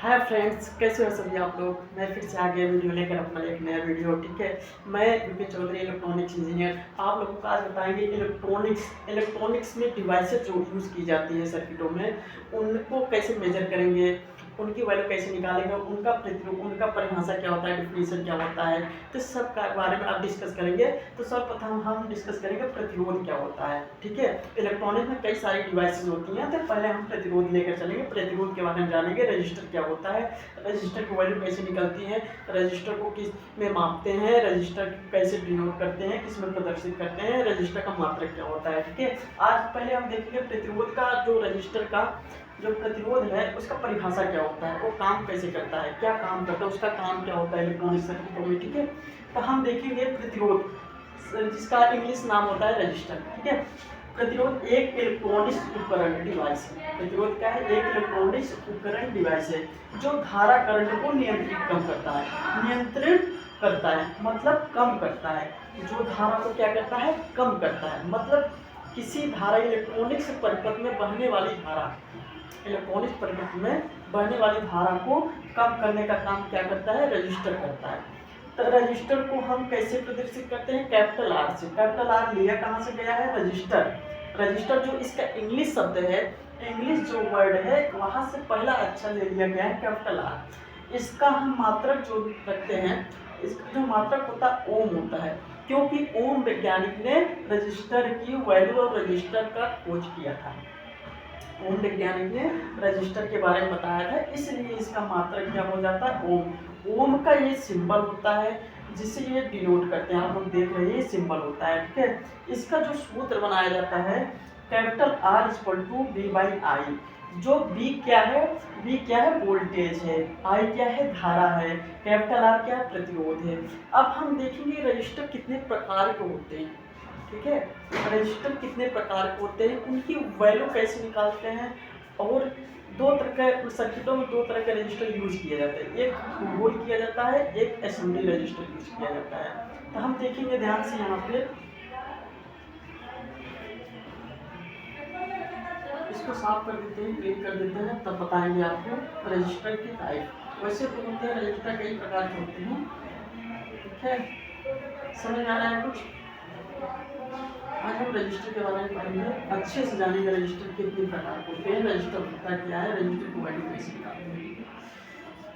Hi friends, कैसे हो सभी आप लोग। मैं फिर से आ गया वीडियो लेकर अपना एक नया वीडियो। ठीक है, मैं विपिन चौधरी, इलेक्ट्रॉनिक्स इंजीनियर, आप लोगों को आज बताएंगे इलेक्ट्रॉनिक्स में डिवाइसेस जो यूज़ की जाती है सर्किटों में, उनको कैसे मेजर करेंगे, उनकी वैल्यू कैसे निकालेंगे, उनका प्रतिरूप, उनका परिभाषा क्या होता है, डिफिनीशन क्या होता है, तो सब का बारे में आप डिस्कस करेंगे। तो सर्वप्रथम हम डिस्कस करेंगे प्रतिरोध क्या होता है। ठीक है, इलेक्ट्रॉनिक्स में कई सारी डिवाइसेस होती हैं, तो पहले हम प्रतिरोध लेकर चलेंगे। प्रतिरोध के बारे में जानेंगे। रजिस्टर क्या होता है, रजिस्टर की वैल्यू कैसे निकलती है, रजिस्टर को किस में मापते हैं, रजिस्टर कैसे डिनोट करते हैं, किस में प्रदर्शित करते हैं, रजिस्टर का मात्रक क्या होता है। ठीक है, आज पहले हम देखेंगे प्रतिरोध का, जो रजिस्टर का जो प्रतिरोध है उसका परिभाषा क्या होता है, वो काम कैसे करता है, क्या काम करता है, उसका काम क्या होता है इलेक्ट्रॉनिक सर्किटों में। ठीक है, तो हम देखेंगे प्रतिरोध, जिसका इंग्लिश नाम होता है रजिस्टर। ठीक है, प्रतिरोध एक इलेक्ट्रॉनिक उपकरण डिवाइस है। प्रतिरोध क्या है, एक इलेक्ट्रॉनिक उपकरण डिवाइस है जो धारा करंट को नियंत्रित करता है, मतलब कम करता है। जो धारा को क्या करता है, कम करता है, मतलब किसी धारा इलेक्ट्रॉनिक्स परिपथ में बहने वाली धारा, इलेक्ट्रॉनिक्स परिपथ में बहने वाली धारा को कम करने का काम क्या करता है, रजिस्टर करता है। तो रजिस्टर को हम कैसे प्रदर्शित करते हैं, कैपिटल आर से। कैपिटल आर लिया कहाँ से गया है, रजिस्टर। रजिस्टर जो इसका इंग्लिश शब्द है, इंग्लिश जो वर्ड है, वहाँ से पहला अक्षर ले लिया गया है कैपिटल आर। इसका हम मात्रक जो रखते हैं, इसका जो मात्रक होता है ओम होता है, क्योंकि ओम वैज्ञानिक ने रजिस्टर की वैल्यू और रजिस्टर का खोज किया था। ओम वैज्ञानिक ने रजिस्टर के बारे में बताया था, इसलिए इसका मात्रक क्या हो जाता है, ओम। ओम का ये सिंबल होता है जिसे ये डिनोट करते हैं, आप लोग देख रहे हैं, ये सिंबल होता है। ठीक है, इसका जो सूत्र बनाया जाता है, capital R equal to B by I. जो बी क्या है, बी क्या है, वोल्टेज है, आई क्या है, धारा है, कैपिटल आर क्या है, प्रतिरोध है। अब हम देखेंगे रजिस्टर कितने प्रकार के होते हैं। ठीक है, रजिस्टर कितने प्रकार के होते हैं, उनकी वैल्यू कैसे निकालते हैं, और दो तरह के सर्किटों में दो तरह के रजिस्टर यूज किए जाते हैं, एक होल किया जाता है, एक असेंबली रजिस्टर यूज किया जाता है। तो हम देखेंगे ध्यान से, यहाँ पे इसको साफ कर देते हैं, क्लीन कर देते हैं, तब बताएंगे आपको रजिस्टर की टाइप। वैसे तो होते हैं रजिस्टर कई प्रकार के होते हैं। ठीक है, समझ आ रहा है कुछ। आज हम रजिस्टर के बारे में पढ़ेंगे, अच्छे से जानेंगे रजिस्टर कितने प्रकार के होते हैं, रजिस्टर होता क्या है, रजिस्टर की वैल्यू कैसे निकालते हैं।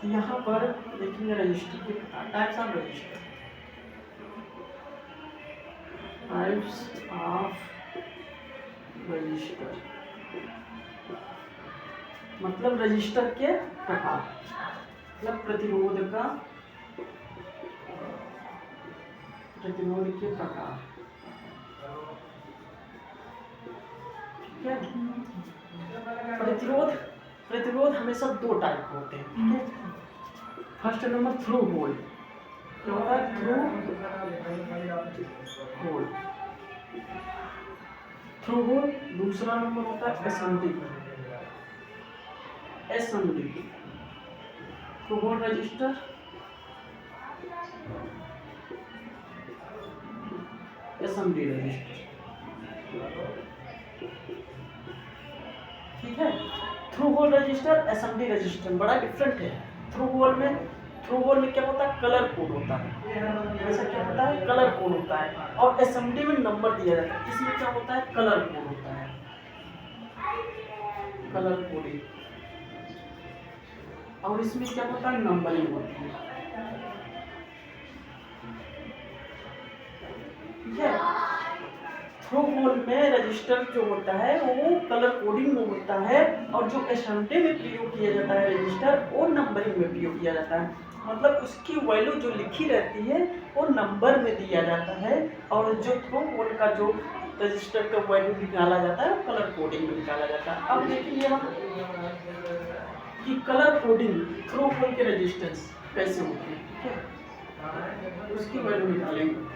तो यहाँ पर देखेंगे रजिस्टर के types of register, types of register मतलब रजिस्टर के प्रकार, मतलब प्रतिरोध के प्रकार। प्रतिरोध हमेशा दो टाइप के होते हैं। ठीक है, फर्स्ट नंबर थ्रू होल, क्या होता है, थ्रू होल। दूसरा नंबर होता है SMD, through hole resistor, SMD resistor. ठीक है, through hole resistor, SMD resistor बड़ा डिफरेंट है। थ्रू होल में क्या होता है, कलर कोड होता है, जैसे क्या होता है, कलर कोड होता है, और एसएमडी में नंबर दिया जाता है, इसमें क्या होता है, कलर कोड होता है, कलर कोडिंग, और इसमें क्या होता है, नंबरिंग होती है। ठीक है, थ्रू होल में रजिस्टर जो होता है वो कलर कोडिंग में होता है, और जो एसएमडी में प्रयोग किया जाता है रजिस्टर, वो नंबरिंग में प्रयोग किया जाता है, मतलब उसकी वैल्यू जो लिखी रहती है वो नंबर में दिया जाता है, और जो थ्रू होल का जो रजिस्टर का वैल्यू निकाला जाता है वो कलर कोडिंग में निकाला जाता है। अब देखिए हम कि कलर कोडिंग थ्रू होल के रजिस्टर्स कैसे होते हैं। ठीक है, उसकी वैल्यू निकालेंगे।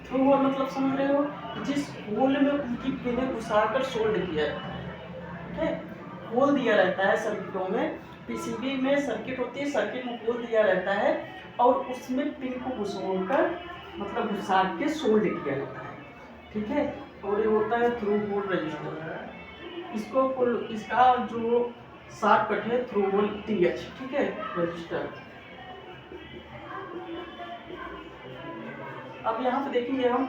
थ्रू होल मतलब समझ रहे हो, जिस होल में उनकी पिनें घुसाकर सोल्ड किया जाता है। ठीक है, होल दिया रहता है सर्किटों में, पीसीबी में सर्किट होती है, सर्किट में होल दिया रहता है, और उसमें पिन को घुसोकर मतलब घुसा के सोल्ड किया जाता है। ठीक है, और ये होता है थ्रू होल रजिस्टर। इसको इसका जो शॉर्टकट है थ्रू होल TH, ठीक है, रजिस्टर। अब यहाँ पे देखेंगे हम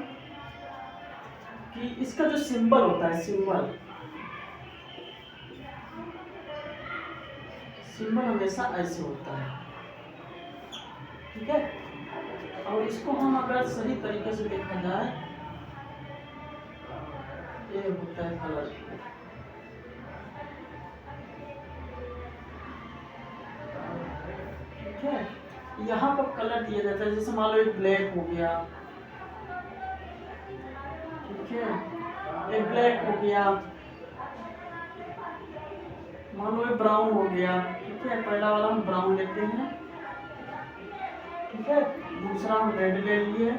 कि इसका जो सिंबल होता है, सिंबल हमेशा ऐसे होता है, ठीक है। और इसको हम अगर सही तरीके से देखा जाए, ये होता है कलर, ठीक है। यहाँ पर कलर दिया जाता है, जैसे मान लो एक ब्लैक हो गया, ठीक है, एक ब्लैक हो गया, मान लो ये ब्राउन हो गया, ठीक है। पहला वाला हम ब्राउन लेते हैं, ठीक है। दूसरा हम रेड ले लिए,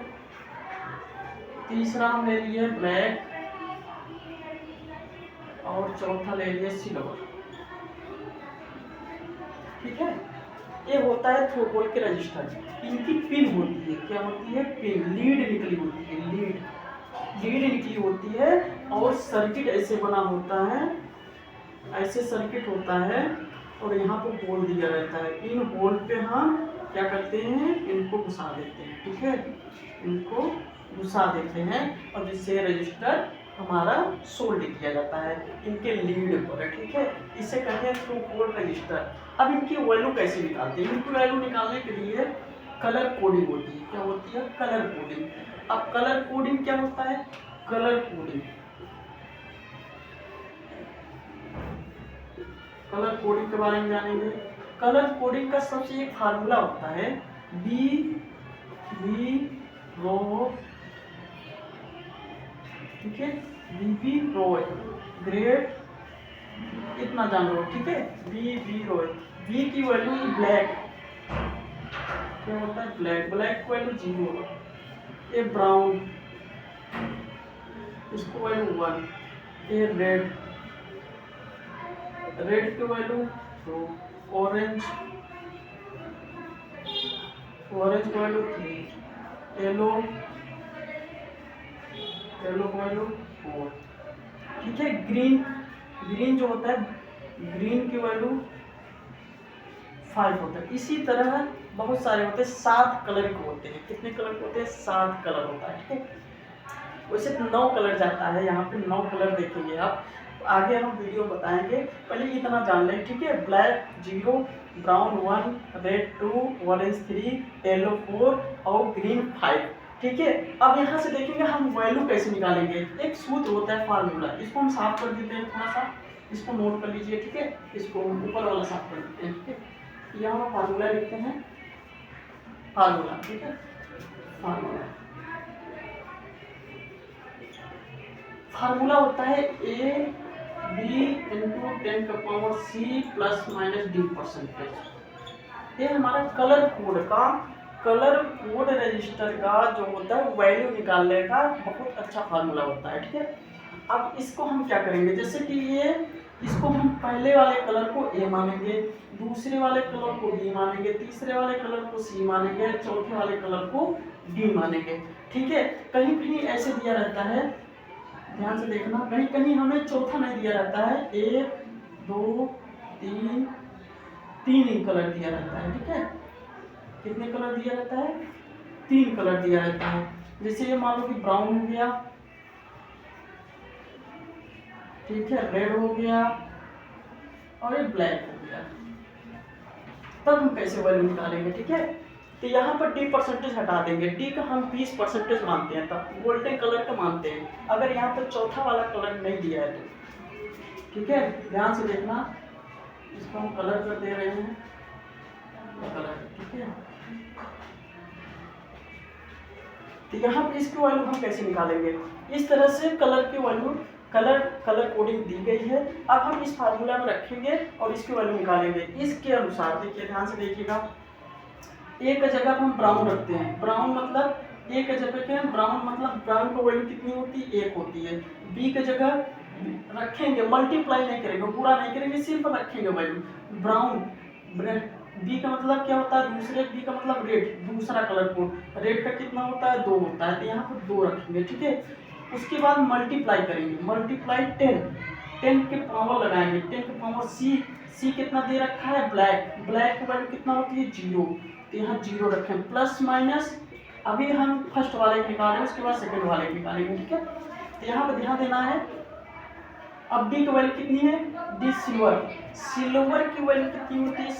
तीसरा हम ले लिए ब्लैक, और चौथा ले लिए सिल्वर, ठीक है। ये होता है थ्रू होल के रजिस्टर। इनकी पिन होती है, क्या होती है, पिन, लीड निकली होती है, लीड निकली होती है, और सर्किट ऐसे बना होता है, ऐसे सर्किट होता है, और यहाँ पे होल दिया रहता है। इन होल पे हम क्या करते हैं, इनको घुसा देते हैं, ठीक है, इनको घुसा देते हैं, और जिससे रजिस्टर हमारा सोल्ड किया जाता है इनके लीड पर, ठीक है। इसे कहते हैं थ्रू होल रजिस्टर। अब इनकी वैल्यू कैसे निकालते हैं, इनकी वैल्यू निकालने के लिए कलर कोडिंग होती है, क्या होती है, कलर कोडिंग। अब कलर कोडिंग क्या होता है, कलर कोडिंग, कलर कोडिंग के बारे में जानेंगे। कलर कोडिंग का सबसे एक फार्मूला होता है बी रो, ठीक है, बी रॉय ग्रेड, इतना जान लो, ठीक है। बी रॉय, बी की वैल्यू ब्लैक, क्या होता है, ब्लैक, ब्लैक की वैल्यू 0, ये ब्राउन, इसको वैल्यू 1, ये रेड, रेड की वैल्यू 2, ऑरेंज, ऑरेंज की वैल्यू 3, येलो, येलो की वैल्यू 4, ठीक है। ग्रीन, ग्रीन जो होता है, ग्रीन की वैल्यू 5 होता है। इसी तरह बहुत सारे होते हैं, 7 कलर के होते हैं। कितने कलर के होते हैं, 7 कलर होता है, ठीक है। वैसे 9 कलर जाता है, यहाँ पे 9 कलर देखेंगे आप, आगे हम वीडियो बताएंगे, पहले इतना जान लें, ठीक है। Black 0, brown 1, red 2, orange 3, yellow 4 और ग्रीन 5, ठीक है। अब यहाँ से देखेंगे हम वैल्यू कैसे निकालेंगे। एक सूत्र होता है, फार्मूला, इसको हम साफ कर देते हैं, थोड़ा सा इसको नोट कर लीजिए, ठीक है। इसको ऊपर वाला साफ कर देते हैं, ठीक है। यहाँ हम फार्मूला लिखते हैं, फार्मूला, ठीक है, फार्मूला, फार्मूला होता है ए बी इंटू 10 का power C plus minus D percentage. ये हमारा कलर कोड का, कलर कोड रजिस्टर का जो होता है वैल्यू निकालने का बहुत अच्छा फार्मूला होता है, ठीक है। अब इसको हम क्या करेंगे, जैसे कि ये, इसको हम पहले वाले कलर को ए मानेंगे, दूसरे वाले कलर को बी मानेंगे, तीसरे वाले कलर को सी मानेंगे, चौथे वाले कलर को डी मानेंगे, ठीक है। कहीं कहीं ऐसे दिया रहता है, ध्यान से देखना, कहीं कहीं हमें चौथा नहीं दिया रहता है, 1 2 3 3 ही कलर दिया रहता है, ठीक है। कितने कलर दिया रहता है, 3 कलर दिया रहता है। जैसे ये मान लो कि ब्राउन हो गया, ठीक है, रेड हो गया और ये ब्लैक हो गया। तब हम कैसे वैल्यू निकालेंगे, ठीक है। तो यहाँ पर डी परसेंटेज हटा देंगे, डी का हम 20% मानते हैं, तब गोल्डन कलर का मानते हैं, अगर यहाँ पर चौथा वाला कलर नहीं दिया है तो, ठीक है। ध्यान से देखना, इसको हम कलर कर दे रहे हैं, कलर, ठीक है। तो यहाँ पर इसकी वैल्यू हम कैसे निकालेंगे, इस तरह से कलर की वैल्यू, कलर कोडिंग दी गई है। अब हम इस फार्मूला में रखेंगे और इसकी वैल्यू निकालेंगे इसके अनुसार। देखिए, ध्यान से देखिएगा, एक जगह हम ब्राउन रखते हैं, ब्राउन मतलब एक जगह क्या है, ब्राउन मतलब ब्राउन की वैल्यू कितनी होती है, 1 होती है। बी की जगह रखेंगे, मल्टीप्लाई नहीं करेंगे, पूरा नहीं करेंगे, सिर्फ रखेंगे वैल्यू ब्राउन। बी का मतलब क्या होता है, दूसरे, बी का मतलब रेड, दूसरा कलर कोड, रेड का कितना होता है, 2 होता है, तो यहाँ पर 2 रखेंगे, ठीक है। उसके बाद मल्टीप्लाई करेंगे, मल्टीप्लाई 10 10 के पावर लगाएंगे, 10 के पावर सी कितना दे रखा है, ब्लैक की वैल्यू कितना होती है 0, तो यहाँ 0 रखें, प्लस माइनस अभी हम फर्स्ट वाले निकालेंगे, उसके बाद सेकंड वाले निकालेंगे, ठीक है। तो यहाँ पे ध्यान देना है, अब डी की वैल्यू कितनी है, डी सिल्वर की वैल्यू कितनी होती है,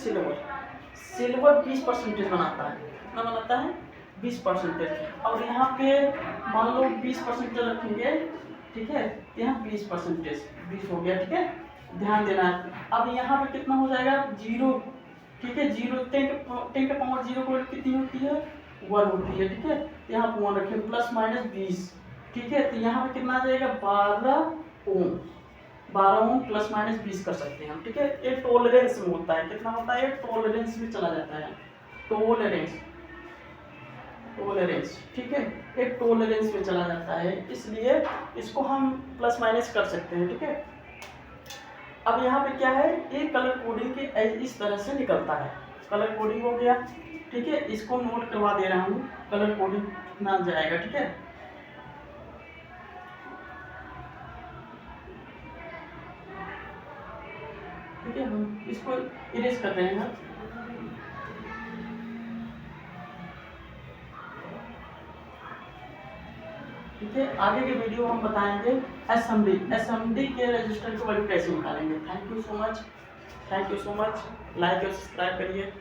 सिल्वर 20% बनाता है, कितना बनाता है 20%, और यहाँ पे मान लो 20% रखेंगे, ठीक है, यहाँ 20% हो गया, ठीक है, ध्यान देना है। अब यहाँ पे कितना हो जाएगा 0, ठीक है, 0 10 के पावर 0 की वैल्यू कितनी होती है 1 होती है, ठीक है, यहाँ पे 1 रखें, प्लस माइनस 20, ठीक है, तो यहाँ पे कितना आ जाएगा 12 ओम प्लस माइनस 20 कर सकते हैं हम, ठीक है। ये टॉलरेंस में होता है, कितना होता है, टॉलरेंस में चला जाता है, टॉलरेंस, ठीक है, एक टॉलरेंस में चला जाता है, इसलिए इसको हम प्लस माइनस कर सकते हैं, ठीक है। अब यहाँ पे क्या है, एक कलर कोडिंग के इस तरह से निकलता है, कलर कोडिंग हो गया, ठीक है, इसको नोट करवा दे रहा हूँ, कलर कोडिंग कितना जाएगा, ठीक है। ठीक है, हम इसको इरेज कर रहे हैं, ठीक है। आगे के वीडियो हम बताएंगे एसएमडी के रजिस्टर की वैल्यू कैसे निकालेंगे। Thank you so much, like और सब्सक्राइब करिए।